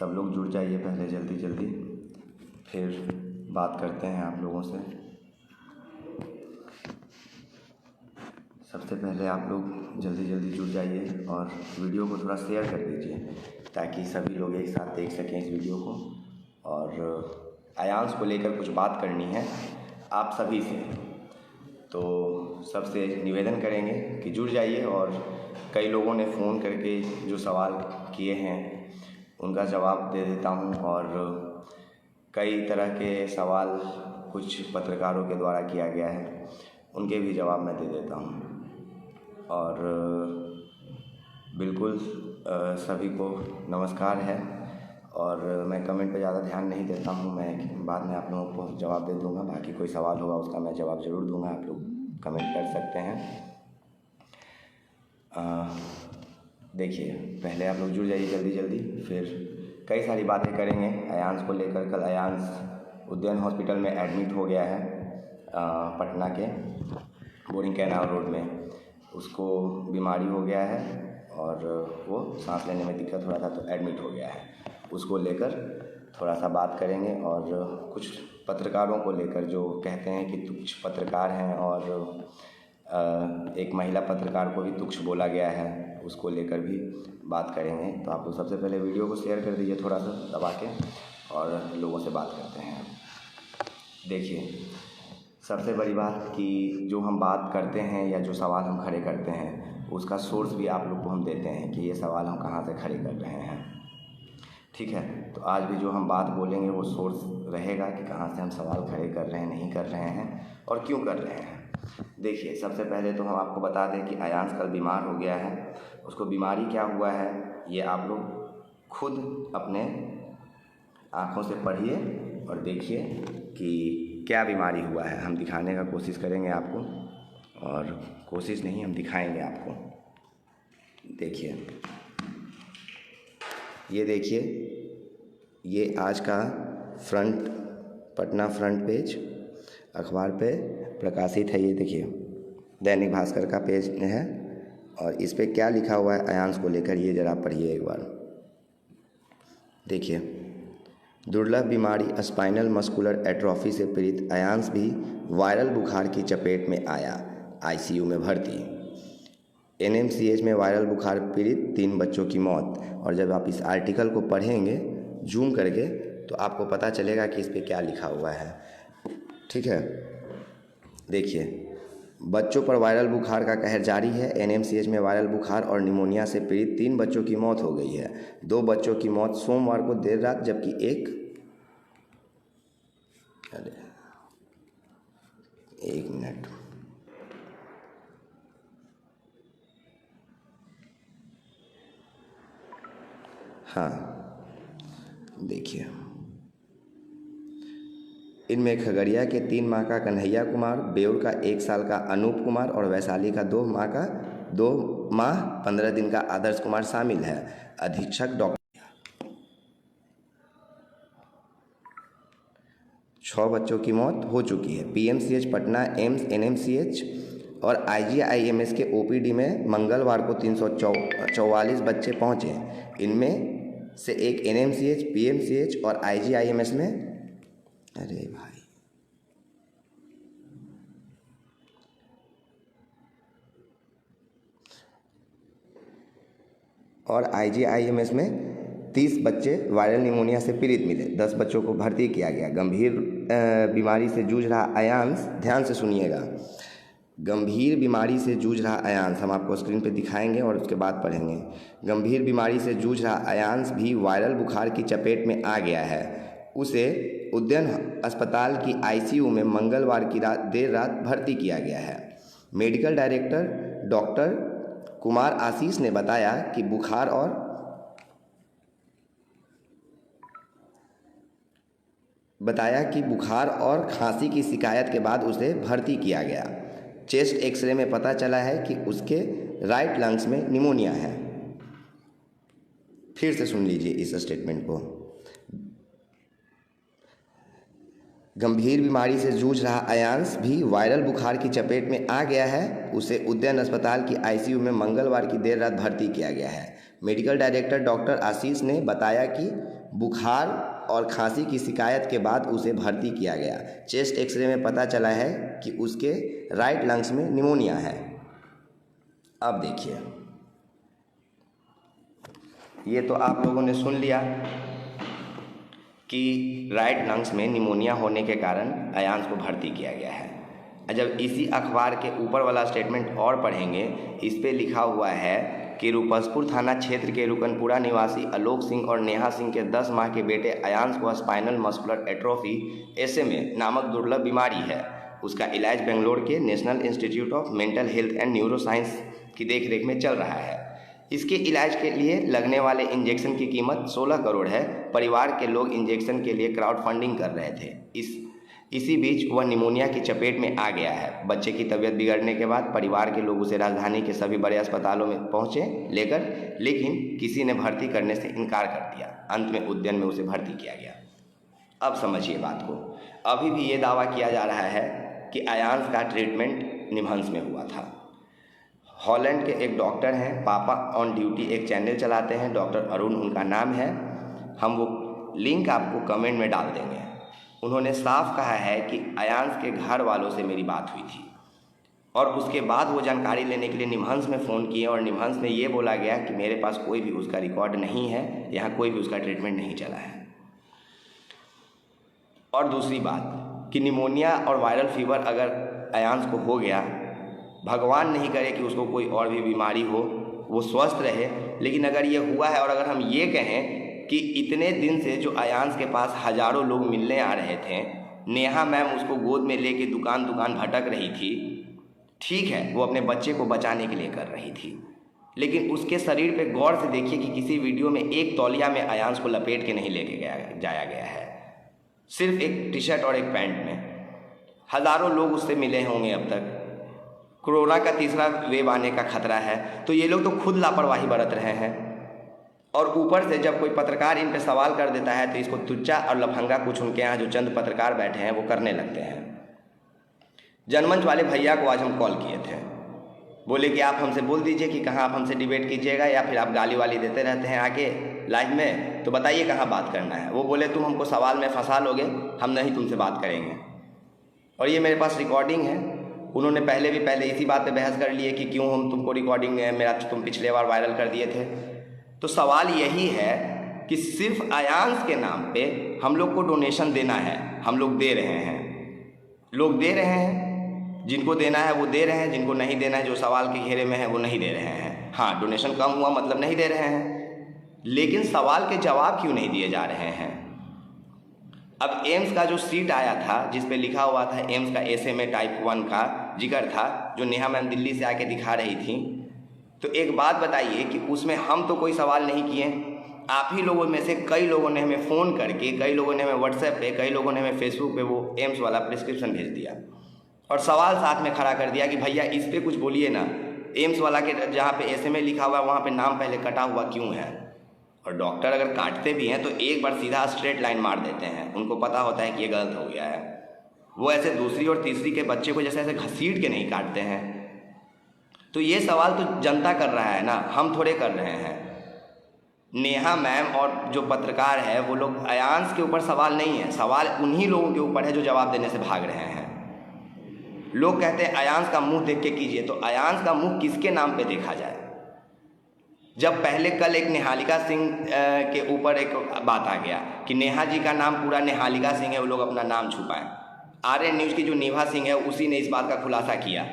सब लोग जुड़ जाइए पहले जल्दी जल्दी, फिर बात करते हैं आप लोगों से। सबसे पहले आप लोग जल्दी जल्दी जुड़ जाइए और वीडियो को थोड़ा शेयर कर दीजिए ताकि सभी लोग एक साथ देख सकें इस वीडियो को। और आयांश को लेकर कुछ बात करनी है आप सभी से, तो सबसे निवेदन करेंगे कि जुड़ जाइए। और कई लोगों ने फ़ोन करके जो सवाल किए हैं उनका जवाब दे देता हूँ, और कई तरह के सवाल कुछ पत्रकारों के द्वारा किया गया है उनके भी जवाब मैं दे देता हूँ। और बिल्कुल सभी को नमस्कार है। और मैं कमेंट पे ज़्यादा ध्यान नहीं देता हूँ, मैं बाद में आप लोगों को जवाब दे दूँगा। बाकी कोई सवाल होगा उसका मैं जवाब ज़रूर दूँगा, आप लोग कमेंट कर सकते हैं। देखिए पहले आप लोग जुड़ जाइए जल्दी जल्दी, फिर कई सारी बातें करेंगे आयांश को लेकर। कल आयांश उद्यान हॉस्पिटल में एडमिट हो गया है पटना के बोरिंग कैनाल रोड में। उसको बीमारी हो गया है और वो सांस लेने में दिक्कत हो रहा था तो एडमिट हो गया है। उसको लेकर थोड़ा सा बात करेंगे, और कुछ पत्रकारों को लेकर जो कहते हैं कि तुच्छ पत्रकार हैं, और एक महिला पत्रकार को भी तुच्छ बोला गया है, उसको लेकर भी बात करेंगे। तो आप लोग सबसे पहले वीडियो को शेयर कर दीजिए थोड़ा सा दबा के, और लोगों से बात करते हैं। देखिए सबसे बड़ी बात कि जो हम बात करते हैं या जो सवाल हम खड़े करते हैं उसका सोर्स भी आप लोग को हम देते हैं कि ये सवाल हम कहाँ से खड़े कर रहे हैं, ठीक है। तो आज भी जो हम बात बोलेंगे वो सोर्स रहेगा कि कहाँ से हम सवाल खड़े कर रहे हैं, नहीं कर रहे हैं और क्यों कर रहे हैं। देखिए सबसे पहले तो हम आपको बता दें कि आयांश कल बीमार हो गया है। उसको बीमारी क्या हुआ है ये आप लोग खुद अपने आँखों से पढ़िए और देखिए कि क्या बीमारी हुआ है। हम दिखाने का कोशिश करेंगे आपको, और कोशिश नहीं हम दिखाएंगे आपको। देखिए ये देखिए, ये आज का फ्रंट पटना फ्रंट पेज अखबार पे प्रकाशित है। ये देखिए दैनिक भास्कर का पेज है, और इस पे क्या लिखा हुआ है आयांश को लेकर ये ज़रा पढ़िए एक बार। देखिए, दुर्लभ बीमारी स्पाइनल मस्कुलर एट्रोफी से पीड़ित आयांश भी वायरल बुखार की चपेट में आया, आईसीयू में भर्ती। एनएमसीएच में वायरल बुखार पीड़ित 3 बच्चों की मौत। और जब आप इस आर्टिकल को पढ़ेंगे जूम करके तो आपको पता चलेगा कि इस पे क्या लिखा हुआ है, ठीक है। देखिए, बच्चों पर वायरल बुखार का कहर जारी है। एनएमसीएच में वायरल बुखार और निमोनिया से पीड़ित 3 बच्चों की मौत हो गई है। 2 बच्चों की मौत सोमवार को देर रात, जबकि एक मिनट, हाँ देखिए, इनमें खगड़िया के 3 माह का कन्हैया कुमार, बेउर का 1 साल का अनूप कुमार और वैशाली का 2 माह 15 दिन का आदर्श कुमार शामिल है। अधीक्षक डॉक्टर 6 बच्चों की मौत हो चुकी है। पीएमसीएच पटना, एम्स, एनएमसीएच और आईजीआईएमएस के ओपीडी में मंगलवार को 344 बच्चे पहुंचे। इनमें से एक एनएमसीएच, पीएमसीएच और आईजीआईएमएस में, अरे भाई, और आईजीआईएमएस में 30 बच्चे वायरल निमोनिया से पीड़ित मिले। 10 बच्चों को भर्ती किया गया। गंभीर बीमारी से जूझ रहा आयांश, ध्यान से सुनिएगा, गंभीर बीमारी से जूझ रहा आयांश, हम आपको स्क्रीन पे दिखाएंगे और उसके बाद पढ़ेंगे। गंभीर बीमारी से जूझ रहा आयांश भी वायरल बुखार की चपेट में आ गया है। उसे उद्यान अस्पताल की आईसीयू में मंगलवार की देर रात भर्ती किया गया है। Medical director doctor Kumar Ashish ने बताया कि बुखार और खांसी की शिकायत के बाद उसे भर्ती किया गया। चेस्ट एक्सरे में पता चला है कि उसके राइट लंग्स में निमोनिया है। फिर से सुन लीजिए इस स्टेटमेंट को। गंभीर बीमारी से जूझ रहा आयांश भी वायरल बुखार की चपेट में आ गया है। उसे उद्यान अस्पताल की आईसीयू में मंगलवार की देर रात भर्ती किया गया है। मेडिकल डायरेक्टर डॉक्टर आशीष ने बताया कि बुखार और खांसी की शिकायत के बाद उसे भर्ती किया गया। चेस्ट एक्सरे में पता चला है कि उसके राइट लंग्स में निमोनिया है। अब देखिए, ये तो आप लोगों ने सुन लिया कि राइट लंग्स में निमोनिया होने के कारण अयांश को भर्ती किया गया है। जब इसी अखबार के ऊपर वाला स्टेटमेंट और पढ़ेंगे, इस पे लिखा हुआ है कि रूपसपुर थाना क्षेत्र के रुकनपुरा निवासी आलोक सिंह और नेहा सिंह के 10 माह के बेटे अयांश को स्पाइनल मस्कुलर एट्रोफी SMA नामक दुर्लभ बीमारी है। उसका इलाज बेंगलोर के national institute of mental health and neuro science की देखरेख में चल रहा है। इसके इलाज के लिए लगने वाले इंजेक्शन की कीमत 16 करोड़ है। परिवार के लोग इंजेक्शन के लिए क्राउड फंडिंग कर रहे थे। इसी बीच वह निमोनिया की चपेट में आ गया है। बच्चे की तबीयत बिगड़ने के बाद परिवार के लोग उसे राजधानी के सभी बड़े अस्पतालों में पहुंचे लेकिन किसी ने भर्ती करने से इनकार कर दिया। अंत में उद्यान में उसे भर्ती किया गया। अब समझिए बात को। अभी भी ये दावा किया जा रहा है कि अयांश का ट्रीटमेंट निमहंस में हुआ था। हॉलैंड के एक डॉक्टर हैं, पापा ऑन ड्यूटी एक चैनल चलाते हैं, डॉक्टर अरुण उनका नाम है। हम वो लिंक आपको कमेंट में डाल देंगे। उन्होंने साफ कहा है कि अयांश के घर वालों से मेरी बात हुई थी और उसके बाद वो जानकारी लेने के लिए निमहंस में फ़ोन किए और निमहंस में ये बोला गया कि मेरे पास कोई भी उसका रिकॉर्ड नहीं है, यहाँ कोई भी उसका ट्रीटमेंट नहीं चला है। और दूसरी बात कि निमोनिया और वायरल फीवर अगर अयांश को हो गया, भगवान नहीं करे कि उसको कोई और भी बीमारी हो, वो स्वस्थ रहे, लेकिन अगर ये हुआ है और अगर हम ये कहें कि इतने दिन से जो अयांश के पास हज़ारों लोग मिलने आ रहे थे, नेहा मैम उसको गोद में लेके दुकान दुकान भटक रही थी, ठीक है वो अपने बच्चे को बचाने के लिए कर रही थी, लेकिन उसके शरीर पे गौर से देखिए कि किसी वीडियो में एक तौलिया में अयांश को लपेट के नहीं लेके जाया गया है। सिर्फ एक टी शर्ट और एक पैंट में। हज़ारों लोग उससे मिले होंगे अब तक। कोरोना का तीसरा वेव आने का खतरा है, तो ये लोग तो खुद लापरवाही बरत रहे हैं और ऊपर से जब कोई पत्रकार इन पे सवाल कर देता है तो इसको तुच्चा और लफंगा कुछ उनके यहाँ जो चंद पत्रकार बैठे हैं वो करने लगते हैं। जनमंच वाले भैया को आज हम कॉल किए थे, बोले कि आप हमसे बोल दीजिए कि कहाँ आप हमसे डिबेट कीजिएगा या फिर आप गाली वाली देते रहते हैं आके लाइव में, तो बताइए कहाँ बात करना है। वो बोले तुम हमको सवाल में फंसा लोगे, हम नहीं तुमसे बात करेंगे। और ये मेरे पास रिकॉर्डिंग है। उन्होंने पहले इसी बात पे बहस कर लिए कि क्यों हम तुमको रिकॉर्डिंग मेरा तुम पिछले बार वायरल कर दिए थे। तो सवाल यही है कि सिर्फ अयांश के नाम पे हम लोग को डोनेशन देना है, हम लोग दे रहे हैं, लोग दे रहे हैं, जिनको देना है वो दे रहे हैं, जिनको नहीं देना है जो सवाल के घेरे में है वो नहीं दे रहे हैं। हाँ, डोनेशन कम हुआ मतलब नहीं दे रहे हैं, लेकिन सवाल के जवाब क्यों नहीं दिए जा रहे हैं। अब एम्स का जो सीट आया था जिस पे लिखा हुआ था एम्स का SMA टाइप 1 का जिक्र था, जो नेहा मैम दिल्ली से आके दिखा रही थी, तो एक बात बताइए कि उसमें हम तो कोई सवाल नहीं किए, आप ही लोगों में से कई लोगों ने हमें फ़ोन करके, कई लोगों ने हमें व्हाट्सएप पे, कई लोगों ने हमें फेसबुक पे वो एम्स वाला प्रिस्क्रिप्शन भेज दिया और सवाल साथ में खड़ा कर दिया कि भैया इस पर कुछ बोलिए ना, एम्स वाला के जहाँ पे SMA लिखा हुआ है वहाँ पे नाम पहले कटा हुआ क्यों है। और डॉक्टर अगर काटते भी हैं तो एक बार सीधा स्ट्रेट लाइन मार देते हैं, उनको पता होता है कि ये गलत हो गया है। वो ऐसे दूसरी और तीसरी के बच्चे को जैसे ऐसे घसीट के नहीं काटते हैं। तो ये सवाल तो जनता कर रहा है ना, हम थोड़े कर रहे हैं। नेहा मैम और जो पत्रकार है वो लोग, अयांश के ऊपर सवाल नहीं है, सवाल उन्हीं लोगों के ऊपर है जो जवाब देने से भाग रहे हैं। लोग कहते हैं अयांश का मुंह देख के कीजिए, तो अयांश का मुंह किसके नाम पे देखा जाए। जब पहले कल एक निहालिका सिंह के ऊपर एक बात आ गया कि नेहा जी का नाम पूरा निहालिका सिंह है, वो लोग अपना नाम छुपाएं। RN न्यूज़ की जो निभा सिंह है उसी ने इस बात का खुलासा किया।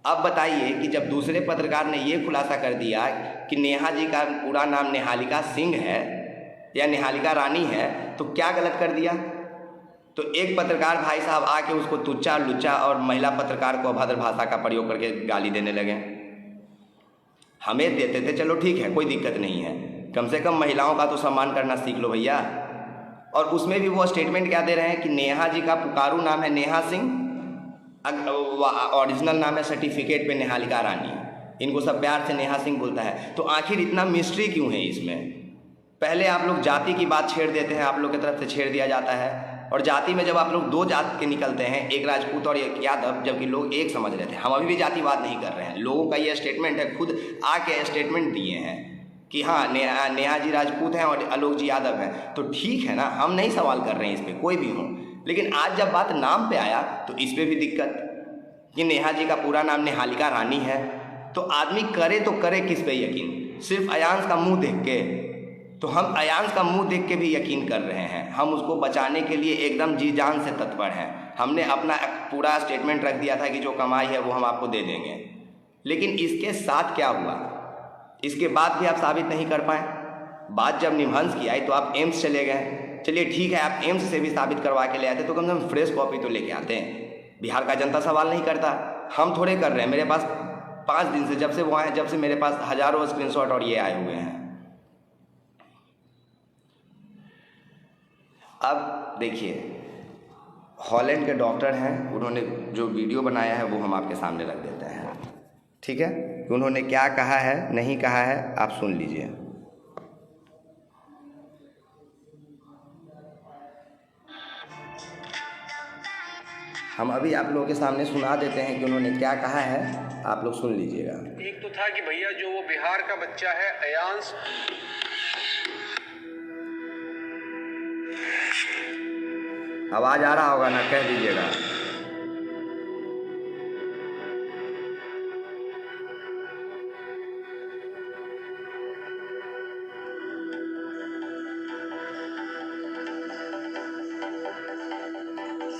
अब बताइए कि जब दूसरे पत्रकार ने ये खुलासा कर दिया कि नेहा जी का पूरा नाम निहालिका सिंह है या निहालिका रानी है, तो क्या गलत कर दिया। तो एक पत्रकार भाई साहब आके उसको तुच्चा लुच्चा और महिला पत्रकार को अभद्र भाषा का प्रयोग करके गाली देने लगे। हमें देते थे, चलो ठीक है, कोई दिक्कत नहीं है, कम से कम महिलाओं का तो सम्मान करना सीख लो भैया। और उसमें भी वो स्टेटमेंट क्या दे रहे हैं कि नेहा जी का पुकारू नाम है नेहा सिंह, ओरिजिनल नाम है सर्टिफिकेट पे निहालिका रानी, इनको सब प्यार से नेहा सिंह बोलता है। तो आखिर इतना मिस्ट्री क्यों है इसमें। पहले आप लोग जाति की बात छेड़ देते हैं, आप लोग की तरफ से छेड़ दिया जाता है, और जाति में जब आप लोग दो जात के निकलते हैं, एक राजपूत और एक यादव, जबकि लोग एक समझ रहे थे। हम अभी भी जातिवाद नहीं कर रहे हैं, लोगों का ये स्टेटमेंट है, खुद आके स्टेटमेंट दिए हैं कि हाँ नेहा जी राजपूत हैं और आलोक जी यादव हैं, तो ठीक है ना, हम नहीं सवाल कर रहे हैं इस पर, कोई भी हो। लेकिन आज जब बात नाम पे आया तो इस पर भी दिक्कत कि नेहा जी का पूरा नाम निहालिका रानी है, तो आदमी करे तो करे किस पे यकीन? सिर्फ अयांश का मुंह देख के? तो हम अयांश का मुंह देख के भी यकीन कर रहे हैं, हम उसको बचाने के लिए एकदम जी जान से तत्पर हैं। हमने अपना पूरा स्टेटमेंट रख दिया था कि जो कमाई है वो हम आपको दे देंगे। लेकिन इसके साथ क्या हुआ, इसके बाद भी आप साबित नहीं कर पाए। बात जब निमहंस की आई तो आप एम्स चले गए। चलिए ठीक है, आप एम्स से भी साबित करवा के ले आते तो कम से कम फ्रेश कॉपी तो लेके आते हैं। बिहार का जनता सवाल नहीं करता, हम थोड़े कर रहे हैं। मेरे पास 5 दिन से, जब से वो आए, जब से मेरे पास हज़ारों स्क्रीनशॉट और ये आए हुए हैं। अब देखिए, हॉलैंड के डॉक्टर हैं, उन्होंने जो वीडियो बनाया है वो हम आपके सामने रख देते हैं, ठीक है? उन्होंने क्या कहा है, नहीं कहा है, आप सुन लीजिए। हम अभी आप लोगों के सामने सुना देते हैं कि उन्होंने क्या कहा है, आप लोग सुन लीजिएगा। एक तो था कि भैया जो वो बिहार का बच्चा है अयांश, आवाज आ रहा होगा ना, कह दीजिएगा।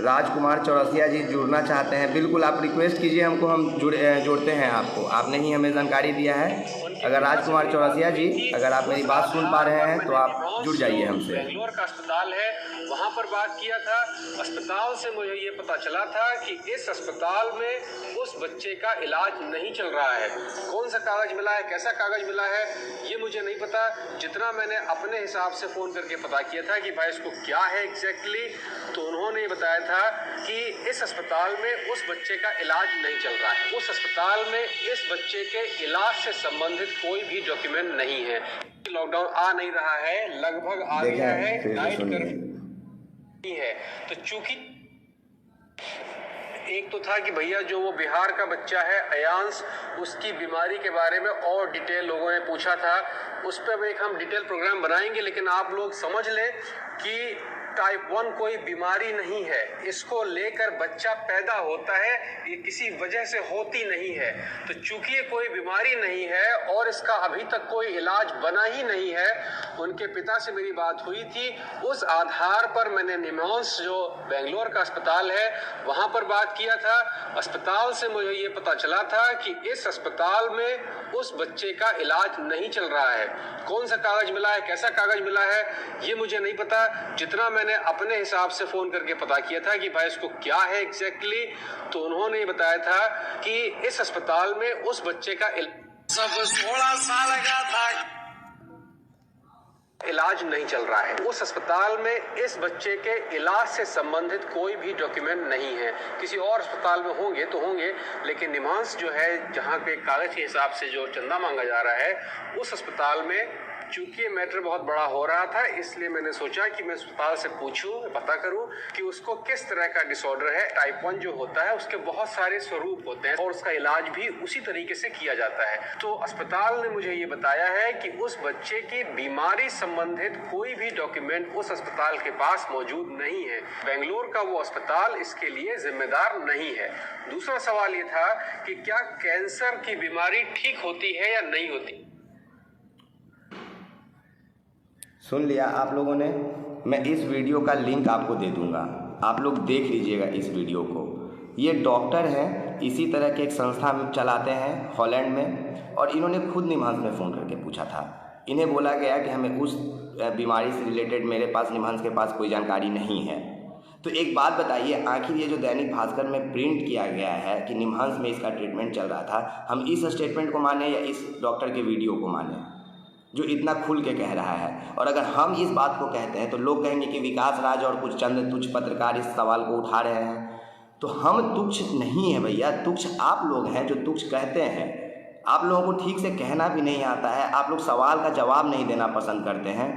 राजकुमार चौरसिया जी जुड़ना चाहते हैं, बिल्कुल आप रिक्वेस्ट कीजिए हमको, हम जोड़ते हैं आपको। आपने ही हमें जानकारी दिया है। अगर राजकुमार चौरसिया जी, अगर आप मेरी बात सुन पा रहे हैं तो आप जुड़ जाइए हमसे। बेंगलोर का अस्पताल है, वहाँ पर बात किया था। अस्पताल से मुझे ये पता चला था कि इस अस्पताल में उस बच्चे का इलाज नहीं चल रहा है। कौन सा कागज मिला है, कैसा कागज मिला है, ये मुझे नहीं पता। जितना मैंने अपने हिसाब से फ़ोन करके पता किया था कि भाई इसको क्या है एग्जैक्टली, तो उन्होंने बताया था कि इस अस्पताल में उस बच्चे का इलाज नहीं चल रहा है। उस अस्पताल में इस बच्चे के इलाज से संबंधित कोई भी डॉक्यूमेंट नहीं है। लॉकडाउन आ नहीं रहा है, लगभग आ गया है, नाइट कर्फ्यू है। तो चूंकि एक तो था कि भैया जो वो बिहार का बच्चा है अयांश, उसकी बीमारी के बारे में और डिटेल लोगों ने पूछा था। उस पर एक हम डिटेल प्रोग्राम बनाएंगे, लेकिन आप लोग समझ लें कि टाइप 1 कोई बीमारी नहीं है। इसको लेकर बच्चा पैदा होता है, ये किसी वजह से होती नहीं है। तो चूंकि ये कोई बीमारी नहीं है और इसका अभी तक कोई इलाज बना ही नहीं है, उनके पिता से मेरी बात हुई थी। उस आधार पर मैंने निमॉन्स जो बेंगलोर का अस्पताल है वहां पर बात किया था। अस्पताल से मुझे ये पता चला था कि इस अस्पताल में उस बच्चे का इलाज नहीं चल रहा है। कौन सा कागज मिला है, कैसा कागज मिला है, ये मुझे नहीं पता। जितना मैंने अपने हिसाब से फोन करके पता किया था कि भाई इसको क्या है एग्जैक्टली, तो उन्होंने बताया था कि इस अस्पताल में उस बच्चे का सब 16 साल का था, इलाज नहीं चल रहा है। उस अस्पताल में इस बच्चे के इलाज से संबंधित कोई भी डॉक्यूमेंट नहीं है। किसी और अस्पताल में होंगे तो होंगे, लेकिन निमॉन्स जो है, जहां पे कागज के हिसाब से जो चंदा मांगा जा रहा है, उस अस्पताल में चूंकि मैटर बहुत बड़ा हो रहा था, इसलिए मैंने सोचा कि मैं अस्पताल से पूछूं, पता करूं कि उसको किस तरह का डिसऑर्डर है। टाइप 1 जो होता है उसके बहुत सारे स्वरूप होते हैं और उसका इलाज भी उसी तरीके से किया जाता है। तो अस्पताल ने मुझे ये बताया है कि उस बच्चे की बीमारी संबंधित कोई भी डॉक्यूमेंट उस अस्पताल के पास मौजूद नहीं है। बेंगलोर का वो अस्पताल इसके लिए जिम्मेदार नहीं है। दूसरा सवाल ये था कि क्या कैंसर की बीमारी ठीक होती है या नहीं होती। सुन लिया आप लोगों ने। मैं इस वीडियो का लिंक आपको दे दूंगा, आप लोग देख लीजिएगा इस वीडियो को। ये डॉक्टर हैं, इसी तरह के एक संस्था में चलाते हैं हॉलैंड में, और इन्होंने खुद निमहंस में फ़ोन करके पूछा था। इन्हें बोला गया कि हमें उस बीमारी से रिलेटेड मेरे पास, निमहंस के पास कोई जानकारी नहीं है। तो एक बात बताइए, आखिर ये जो दैनिक भास्कर में प्रिंट किया गया है कि निमहंस में इसका ट्रीटमेंट चल रहा था, हम इस स्टेटमेंट को माने या इस डॉक्टर के वीडियो को माने जो इतना खुल के कह रहा है? और अगर हम इस बात को कहते हैं तो लोग कहेंगे कि विकास राज और कुछ चंद तुच्छ पत्रकार इस सवाल को उठा रहे हैं। तो हम तुच्छ नहीं है भैया, तुच्छ आप लोग हैं जो तुच्छ कहते हैं। आप लोगों को ठीक से कहना भी नहीं आता है, आप लोग सवाल का जवाब नहीं देना पसंद करते हैं।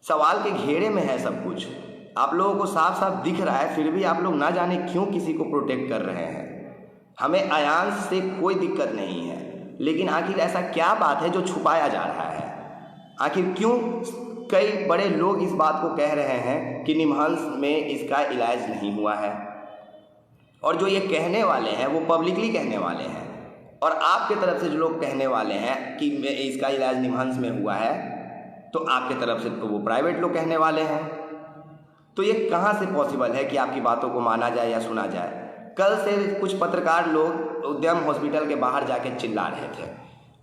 सवाल के घेरे में है सब कुछ, आप लोगों को साफ साफ दिख रहा है, फिर भी आप लोग ना जाने क्यों किसी को प्रोटेक्ट कर रहे हैं। हमें अयांश से कोई दिक्कत नहीं है, लेकिन आखिर ऐसा क्या बात है जो छुपाया जा रहा है? आखिर क्यों कई बड़े लोग इस बात को कह रहे हैं कि निमहांस में इसका इलाज नहीं हुआ है, और जो ये कहने वाले हैं वो पब्लिकली कहने वाले हैं, और आपके तरफ से जो लोग कहने वाले हैं कि इसका इलाज निमहांस में हुआ है, तो आपके तरफ से तो वो प्राइवेट लोग कहने वाले हैं। तो ये कहाँ से पॉसिबल है कि आपकी बातों को माना जाए या सुना जाए? कल से कुछ पत्रकार लोग उद्यम हॉस्पिटल के बाहर जाके चिल्ला रहे थे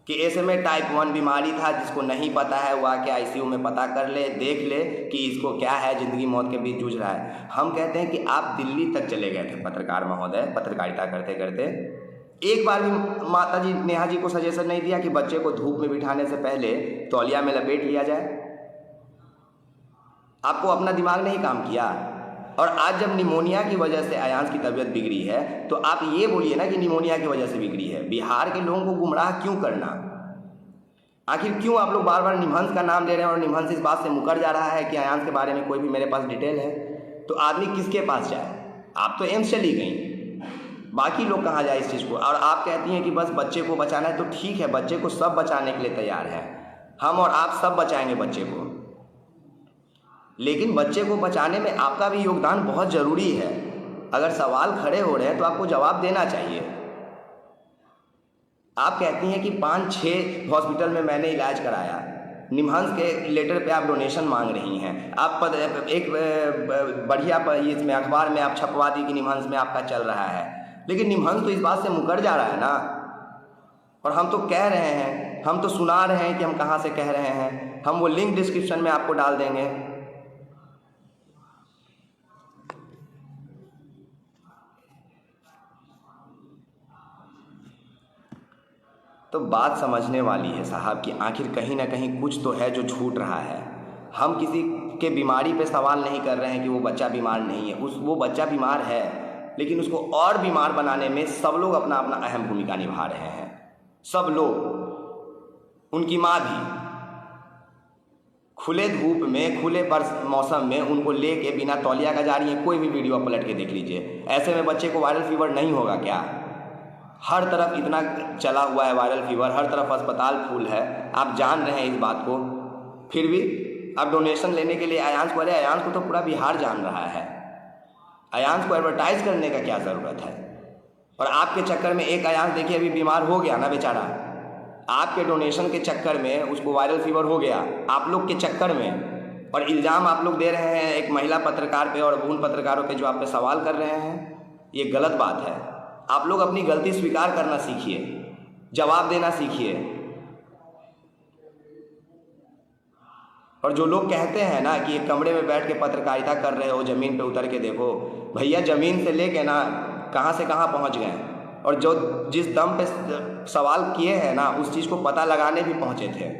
कि ऐसे में टाइप 1 बीमारी था, जिसको नहीं पता है वो आके ICU में पता कर ले, देख ले कि इसको क्या है, ज़िंदगी मौत के बीच जूझ रहा है। हम कहते हैं कि आप दिल्ली तक चले गए थे पत्रकार महोदय, पत्रकारिता करते करते, एक बार भी माता जी नेहा जी को सजेशन नहीं दिया कि बच्चे को धूप में बिठाने से पहले तौलिया में लपेट लिया जाए? आपको अपना दिमाग नहीं काम किया? और आज जब निमोनिया की वजह से अयांश की तबीयत बिगड़ी है, तो आप ये बोलिए ना कि निमोनिया की वजह से बिगड़ी है। बिहार के लोगों को गुमराह क्यों करना? आखिर क्यों आप लोग बार बार निमहंस का नाम ले रहे हैं, और निमहंस इस बात से मुकर जा रहा है कि अयांश के बारे में कोई भी मेरे पास डिटेल है? तो आदमी किसके पास जाए? आप तो एम्स चली गई, बाकी लोग कहाँ जाए इस चीज़ को? और आप कहती हैं कि बस बच्चे को बचाना है, तो ठीक है, बच्चे को सब बचाने के लिए तैयार है, हम और आप सब बचाएंगे बच्चे को, लेकिन बच्चे को बचाने में आपका भी योगदान बहुत ज़रूरी है। अगर सवाल खड़े हो रहे हैं तो आपको जवाब देना चाहिए। आप कहती हैं कि 5-6 हॉस्पिटल में मैंने इलाज कराया, निमहंस के लेटर पे आप डोनेशन मांग रही हैं, आप एक बढ़िया इसमें अखबार में आप छपवा दी कि निमहंस में आपका चल रहा है, लेकिन निमहंस तो इस बात से मुकर जा रहा है ना। और हम तो कह रहे हैं, हम तो सुना रहे हैं कि हम कहाँ से कह रहे हैं, हम वो लिंक डिस्क्रिप्शन में आपको डाल देंगे। तो बात समझने वाली है साहब कि आखिर कहीं ना कहीं कुछ तो है जो छूट रहा है। हम किसी के बीमारी पे सवाल नहीं कर रहे हैं कि वो बच्चा बीमार नहीं है, वो बच्चा बीमार है, लेकिन उसको और बीमार बनाने में सब लोग अपना अपना अहम भूमिका निभा रहे हैं। सब लोग, उनकी माँ भी खुले धूप में, खुले मौसम में उनको लेके बिना तौलिया का जा रही है। कोई भी वीडियो पलट के देख लीजिए। ऐसे में बच्चे को वायरल फीवर नहीं होगा क्या? हर तरफ इतना चला हुआ है वायरल फीवर, हर तरफ अस्पताल फुल है, आप जान रहे हैं इस बात को, फिर भी आप डोनेशन लेने के लिए अयांश को, अरे अयांश को तो पूरा बिहार जान रहा है, अयांश को एडवर्टाइज करने का क्या ज़रूरत है? और आपके चक्कर में एक अयांश देखिए अभी बीमार हो गया ना बेचारा, आपके डोनेशन के चक्कर में उसको वायरल फीवर हो गया, आप लोग के चक्कर में। और इल्ज़ाम आप लोग दे रहे हैं एक महिला पत्रकार पे और उन पत्रकारों पे जो आप पे सवाल कर रहे हैं, ये गलत बात है। आप लोग अपनी गलती स्वीकार करना सीखिए, जवाब देना सीखिए। और जो लोग कहते हैं ना कि एक कमरे में बैठ के पत्रकारिता कर रहे हो, ज़मीन पे उतर के देखो, भैया ज़मीन से लेके ना कहाँ से कहाँ पहुँच गए, और जो जिस दम पे सवाल किए हैं ना उस चीज़ को पता लगाने भी पहुँचे थे।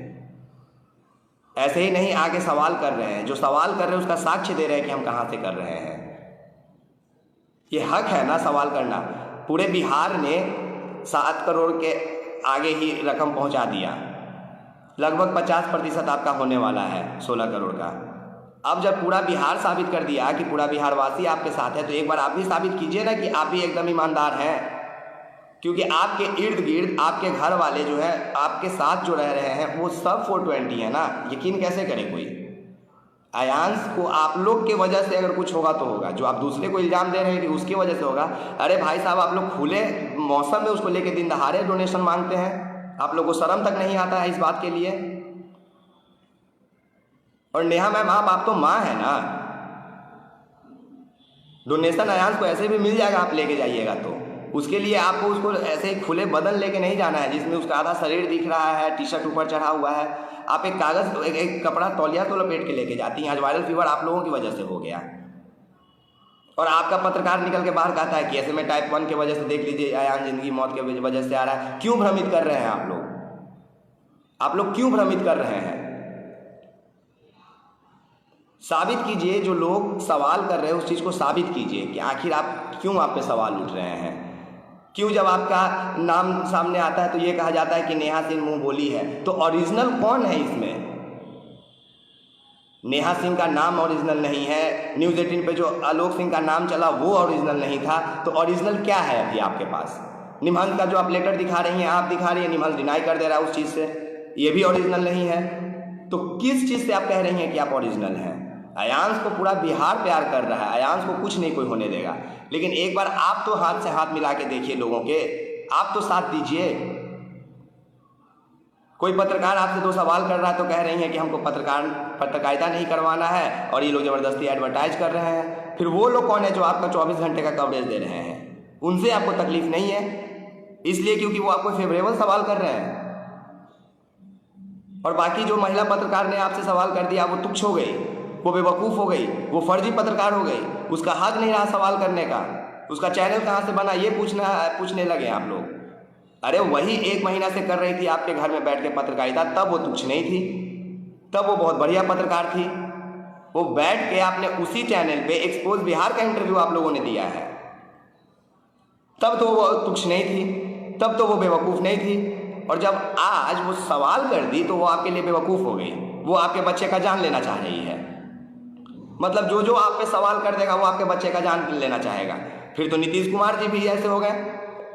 ऐसे ही नहीं आके सवाल कर रहे हैं, जो सवाल कर रहे हैं उसका साक्ष्य दे रहे हैं कि हम कहाँ से कर रहे हैं। ये हक है ना सवाल करना। पूरे बिहार ने 7 करोड़ के आगे ही रकम पहुंचा दिया, लगभग 50% आपका होने वाला है 16 करोड़ का। अब जब पूरा बिहार साबित कर दिया कि पूरा बिहार वासी आपके साथ है, तो एक बार आप भी साबित कीजिए ना कि आप भी एकदम ईमानदार हैं, क्योंकि आपके इर्द गिर्द आपके घर वाले जो है आपके साथ जो रह रहे हैं वो सब 420 है ना। यकीन कैसे करे कोई? अयांश को आप लोग के वजह से अगर कुछ होगा तो होगा, जो आप दूसरे को इल्ज़ाम दे रहे हैं कि उसकी वजह से होगा, अरे भाई साहब आप लोग खुले मौसम में उसको लेके दिन दहाड़े डोनेशन मांगते हैं, आप लोग को शर्म तक नहीं आता है इस बात के लिए। और नेहा मैम आप तो माँ है ना, डोनेशन अयांश को ऐसे भी मिल जाएगा, आप लेके जाइएगा तो उसके लिए आपको उसको ऐसे ही खुले बदन लेके नहीं जाना है जिसमें उसका आधा शरीर दिख रहा है, टी शर्ट ऊपर चढ़ा हुआ है। आप एक कागज़ एक कपड़ा तौलिया तो लपेट के लेके जाती हैं। आज वायरल फीवर आप लोगों की वजह से हो गया, और आपका पत्रकार निकल के बाहर कहता है कि ऐसे में टाइप 1 की वजह से देख लीजिए अयांश ज़िंदगी मौत के वजह से आ रहा है। क्यों भ्रमित कर रहे हैं आप लोग क्यों भ्रमित कर रहे हैं? साबित कीजिए, जो लोग सवाल कर रहे हैं उस चीज़ को साबित कीजिए कि आखिर आप क्यों आप पे सवाल उठ रहे हैं। क्यों जब आपका नाम सामने आता है तो ये कहा जाता है कि नेहा सिंह मुंह बोली है, तो ओरिजिनल कौन है इसमें? नेहा सिंह का नाम ओरिजिनल नहीं है, न्यूज़ 18 पे जो आलोक सिंह का नाम चला वो ओरिजिनल नहीं था, तो ओरिजिनल क्या है अभी आपके पास? निमहंस का जो आप लेटर दिखा रही हैं, आप दिखा रही हैं, निमहंस डिनाई कर दे रहा है उस चीज़ से, ये भी ओरिजिनल नहीं है। तो किस चीज़ से आप कह रही हैं कि आप ओरिजिनल हैं? अयांश को पूरा बिहार प्यार कर रहा है, अयांश को कुछ नहीं कोई होने देगा। लेकिन एक बार आप तो हाथ से हाथ मिला के देखिए लोगों के, आप तो साथ दीजिए। कोई पत्रकार आपसे 2 सवाल कर रहा है तो कह रही हैं कि हमको पत्रकारिता नहीं करवाना है और ये लोग ज़बरदस्ती एडवर्टाइज कर रहे हैं। फिर वो लोग कौन है जो आपका 24 घंटे का कवरेज दे रहे हैं? उनसे आपको तकलीफ नहीं है, इसलिए क्योंकि वो आपको फेवरेबल सवाल कर रहे हैं। और बाकी जो महिला पत्रकार ने आपसे सवाल कर दिया वो तुच्छ हो गई, वो बेवकूफ़ हो गई, वो फर्जी पत्रकार हो गई, उसका हक नहीं रहा सवाल करने का, उसका चैनल कहाँ से बना ये पूछने लगे आप लोग। अरे वही 1 महीना से कर रही थी आपके घर में बैठ के पत्रकारिता, तब वो तुच्छ नहीं थी, तब वो बहुत बढ़िया पत्रकार थी। वो बैठ के आपने उसी चैनल पे एक्सपोज बिहार का इंटरव्यू आप लोगों ने दिया है, तब तो वो तुच्छ नहीं थी, तब तो वो बेवकूफ़ नहीं थी। और जब आज वो सवाल कर दी तो वो आपके लिए बेवकूफ़ हो गई, वो आपके बच्चे का जान लेना चाह रही है। मतलब जो आप पे सवाल कर देगा वो आपके बच्चे का जान लेना चाहेगा। फिर तो नीतीश कुमार जी भी ऐसे हो गए,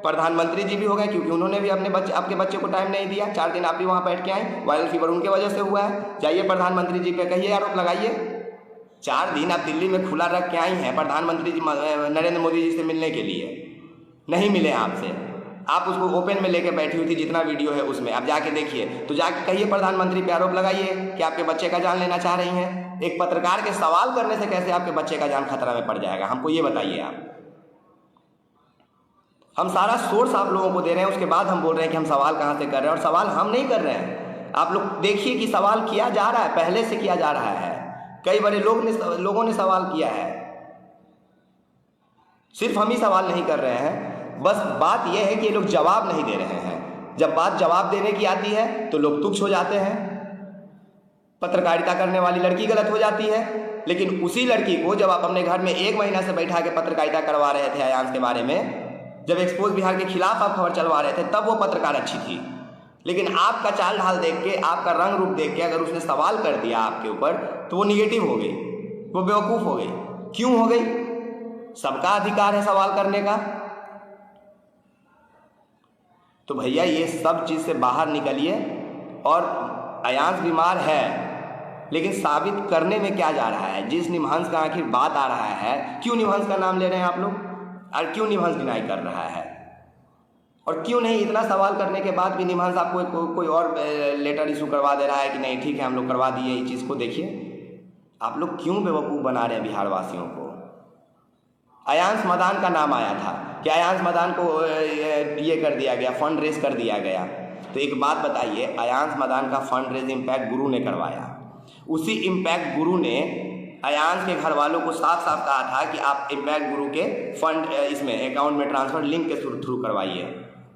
प्रधानमंत्री जी भी हो गए, क्योंकि उन्होंने भी आपके बच्चे को टाइम नहीं दिया। 4 दिन आप भी वहाँ बैठ के आए, वायरल फीवर उनके वजह से हुआ है। जाइए प्रधानमंत्री जी पे कहिए, आरोप लगाइए। 4 दिन आप दिल्ली में खुला रख के आई हैं प्रधानमंत्री जी नरेंद्र मोदी जी से मिलने के लिए, नहीं मिले आपसे। आप उसको ओपन में लेके बैठी हुई थी, जितना वीडियो है उसमें आप जाके देखिए। तो जाके कहिए प्रधानमंत्री पे आरोप लगाइए कि आपके बच्चे का जान लेना चाह रही हैं। एक पत्रकार के सवाल करने से कैसे आपके बच्चे का जान खतरा में पड़ जाएगा, हमको ये बताइए आप। हम सारा सोर्स आप लोगों को दे रहे हैं, उसके बाद हम बोल रहे हैं कि हम सवाल कहाँ से कर रहे हैं। और सवाल हम नहीं कर रहे हैं, आप लोग देखिए कि सवाल किया जा रहा है, पहले से किया जा रहा है। कई बड़े लोगों ने सवाल किया है, सिर्फ हम ही सवाल नहीं कर रहे हैं। बस बात यह है कि ये लोग जवाब नहीं दे रहे हैं। जब बात जवाब देने की आती है तो लोग तुच्छ हो जाते हैं। पत्रकारिता करने वाली लड़की गलत हो जाती है, लेकिन उसी लड़की को जब आप अपने घर में 1 महीना से बैठा के पत्रकारिता करवा रहे थे अयांश के बारे में, जब एक्सपोज बिहार के खिलाफ आप खबर चलवा रहे थे, तब वो पत्रकार अच्छी थी। लेकिन आपका चाल ढाल देख के, आपका रंग रूप देख के अगर उसने सवाल कर दिया आपके ऊपर तो वो निगेटिव हो गई, वो बेवकूफ़ हो गई। क्यों हो गई? सबका अधिकार है सवाल करने का। तो भैया ये सब चीज़ से बाहर निकलिए। और अयांश बीमार है, लेकिन साबित करने में क्या जा रहा है? जिस निमहंस का आखिर बात आ रहा है, क्यों निमहंस का नाम ले रहे हैं आप लोग? और क्यों निमहंस डिनाई कर रहा है? और क्यों नहीं, इतना सवाल करने के बाद भी निमहंस आपको कोई और लेटर इशू करवा दे रहा है कि नहीं ठीक है हम लोग करवा दिए। इस चीज़ को देखिए, आप लोग क्यों बेवकूफ़ बना रहे हैं बिहार वासियों को। अयांश मदान का नाम आया था कि अयांश मदान को ये कर दिया गया, फंड रेज कर दिया गया। तो एक बात बताइए, अयांश मदान का फंड रेज इम्पैक्ट गुरु ने करवाया। उसी इम्पैक्ट गुरु ने अयांश के घर वालों को साफ साफ कहा था कि आप इम्पैक्ट गुरु के फंड इसमें अकाउंट में ट्रांसफ़र लिंक के थ्रू करवाइए।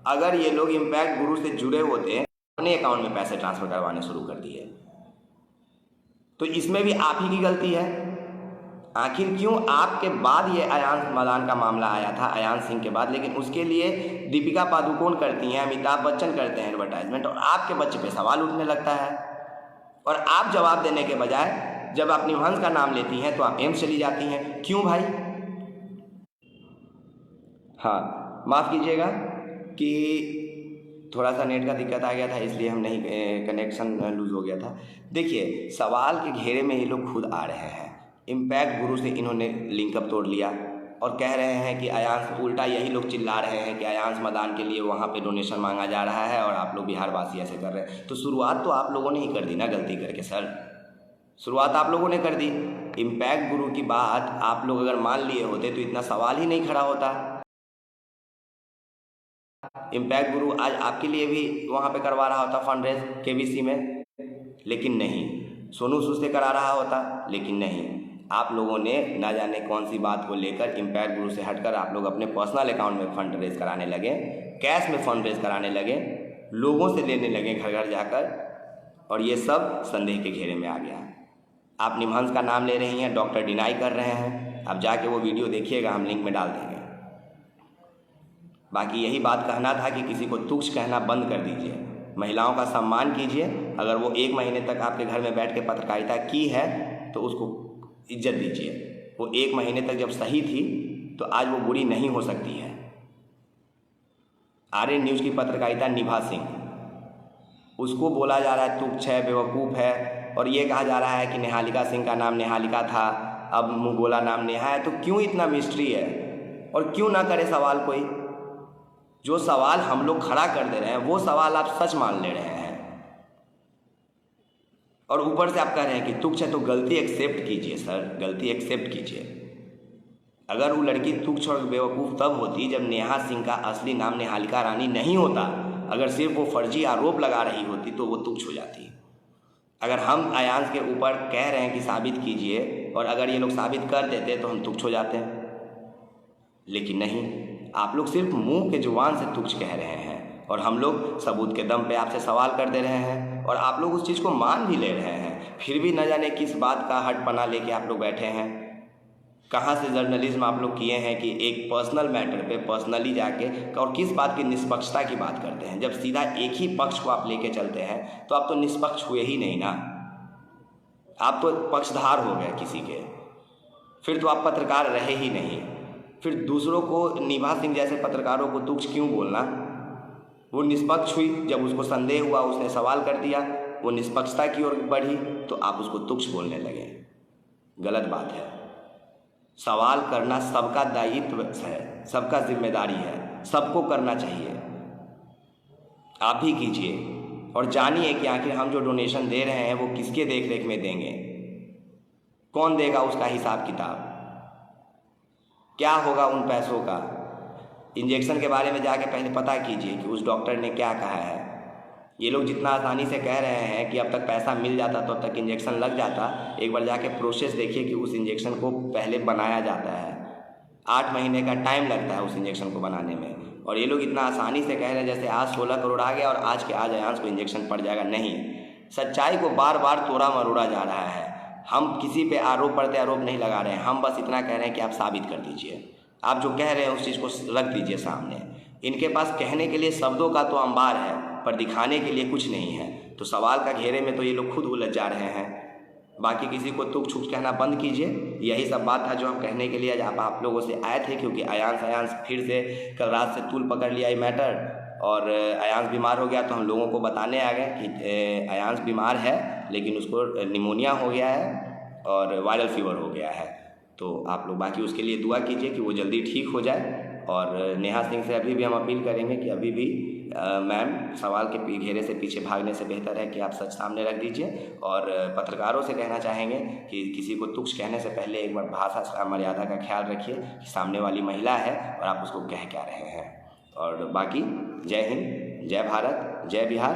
अगर ये लोग इम्पैक्ट गुरु से जुड़े होते, अपने अकाउंट में पैसे ट्रांसफ़र करवाने शुरू कर दिए। तो इसमें भी आप ही की गलती है। आखिर क्यों आपके बाद ये अयांश मदान का मामला आया था, अयांश सिंह के बाद, लेकिन उसके लिए दीपिका पादुकोण करती हैं, अमिताभ बच्चन करते हैं एडवर्टाइजमेंट, और आपके बच्चे पे सवाल उठने लगता है। और आप जवाब देने के बजाय जब आप निमहंस का नाम लेती हैं तो आप एम्स चली जाती हैं। क्यों भाई? हाँ, माफ़ कीजिएगा कि थोड़ा सा नेट का दिक्कत आ गया था, इसलिए हम नहीं कनेक्शन लूज़ हो गया था। देखिए, सवाल के घेरे में ये लोग खुद आ रहे हैं। इम्पैक्ट गुरु से इन्होंने लिंकअप तोड़ लिया और कह रहे हैं कि अयांश, उल्टा यही लोग चिल्ला रहे हैं कि अयांश मदान के लिए वहाँ पे डोनेशन मांगा जा रहा है और आप लोग बिहारवासी ऐसे कर रहे हैं। तो शुरुआत तो आप लोगों ने ही कर दी ना, गलती करके। सर, शुरुआत आप लोगों ने कर दी। इम्पैक्ट गुरु की बात आप लोग अगर मान लिए होते तो इतना सवाल ही नहीं खड़ा होता। इम्पैक्ट गुरु आज आपके लिए भी वहाँ पे करवा रहा होता फंड रेज KBC में, लेकिन नहीं। सोनू सूद से करा रहा होता, लेकिन नहीं। आप लोगों ने ना जाने कौन सी बात को लेकर इम्पैक्ट गुरु से हटकर आप लोग अपने पर्सनल अकाउंट में फंड रेज कराने लगे, कैश में फंड रेज कराने लगे, लोगों से लेने लगे घर घर जाकर, और ये सब संदेह के घेरे में आ गया। आप निमहंस का नाम ले रही हैं, डॉक्टर डिनाई कर रहे हैं। आप जाके वो वीडियो देखिएगा, हम लिंक में डाल देंगे। बाकी यही बात कहना था कि किसी को तुच्छ कहना बंद कर दीजिए, महिलाओं का सम्मान कीजिए। अगर वो 1 महीने तक आपके घर में बैठ के पत्रकारिता की है तो उसको इज्जत दीजिए। वो 1 महीने तक जब सही थी तो आज वो बुरी नहीं हो सकती है। आर्यन न्यूज़ की पत्रकारिता निभा सिंह, उसको बोला जा रहा है तुच्छ है, बेवकूफ़ है, और ये कहा जा रहा है कि निहालिका सिंह का नाम निहालिका था, अब मुँह बोला नाम नेहा है। तो क्यों इतना मिस्ट्री है और क्यों ना करे सवाल कोई? जो सवाल हम लोग खड़ा कर दे रहे हैं वो सवाल आप सच मान ले रहे हैं और ऊपर से आप कह रहे हैं कि तुच्छ है। तो गलती एक्सेप्ट कीजिए सर, गलती एक्सेप्ट कीजिए। अगर वो लड़की तुच्छ और बेवकूफ़ तब होती जब नेहा सिंह का असली नाम निहालिका रानी नहीं होता। अगर सिर्फ वो फर्जी आरोप लगा रही होती तो वो तुच्छ हो जाती। अगर हम अयांश के ऊपर कह रहे हैं कि साबित कीजिए और अगर ये लोग साबित कर देते तो हम तुच्छ हो जाते हैं, लेकिन नहीं, आप लोग सिर्फ मुंह के जुबान से तुच्छ कह रहे हैं और हम लोग सबूत के दम पे आपसे सवाल कर दे रहे हैं और आप लोग उस चीज़ को मान भी ले रहे हैं। फिर भी न जाने किस बात का हटपना लेके आप लोग बैठे हैं। कहाँ से जर्नलिज्म आप लोग किए हैं कि एक पर्सनल मैटर पे पर्सनली जाके और किस बात की निष्पक्षता की बात करते हैं। जब सीधा एक ही पक्ष को आप लेके चलते हैं तो आप तो निष्पक्ष हुए ही नहीं ना, आप तो पक्षधार हो गए किसी के। फिर तो आप पत्रकार रहे ही नहीं। फिर दूसरों को, निभा सिंह जैसे पत्रकारों को तुच्छ क्यों बोलना? वो निष्पक्ष हुई, जब उसको संदेह हुआ उसने सवाल कर दिया, वो निष्पक्षता की ओर बढ़ी तो आप उसको तुच्छ बोलने लगे। गलत बात है। सवाल करना सबका दायित्व है, सबका जिम्मेदारी है, सबको करना चाहिए। आप भी कीजिए और जानिए कि आखिर हम जो डोनेशन दे रहे हैं वो किसके देख रेख में देंगे, कौन देगा उसका हिसाब किताब, क्या होगा उन पैसों का। इंजेक्शन के बारे में जाके पहले पता कीजिए कि उस डॉक्टर ने क्या कहा है। ये लोग जितना आसानी से कह रहे हैं कि अब तक पैसा मिल जाता तो अब तक इंजेक्शन लग जाता, एक बार जाके प्रोसेस देखिए कि उस इंजेक्शन को पहले बनाया जाता है। 8 महीने का टाइम लगता है उस इंजेक्शन को बनाने में और ये लोग इतना आसानी से कह रहे हैं जैसे आज 16 करोड़ आ गया और आज के आज अयांश को इंजेक्शन पड़ जाएगा। नहीं, सच्चाई को बार बार तोड़ा मरोड़ा जा रहा है। हम किसी पे आरोप प्रत्यारोप नहीं लगा रहे हैं, हम बस इतना कह रहे हैं कि आप साबित कर दीजिए। आप जो कह रहे हैं उस चीज़ को रख दीजिए सामने। इनके पास कहने के लिए शब्दों का तो अंबार है पर दिखाने के लिए कुछ नहीं है। तो सवाल का घेरे में तो ये लोग खुद उलझ जा रहे हैं। बाकी किसी को तुच्छ छुच्छ कहना बंद कीजिए। यही सब बात था जो हम कहने के लिए आप लोगों से आए थे, क्योंकि अयांश फिर से कल रात से तूल पकड़ लिया ये मैटर और अयांश बीमार हो गया तो हम लोगों को बताने आ गए कि अयांश बीमार है लेकिन उसको निमोनिया हो गया है और वायरल फीवर हो गया है। तो आप लोग बाकी उसके लिए दुआ कीजिए कि वो जल्दी ठीक हो जाए। और नेहा सिंह से अभी भी हम अपील करेंगे कि अभी भी मैम, सवाल के घेरे से पीछे भागने से बेहतर है कि आप सच सामने रख दीजिए। और पत्रकारों से कहना चाहेंगे कि किसी को तुच्छ कहने से पहले एक बार भाषा मर्यादा का ख्याल रखिए कि सामने वाली महिला है और आप उसको कह क्या रहे हैं। और बाकी जय हिंद, जय भारत, जय बिहार।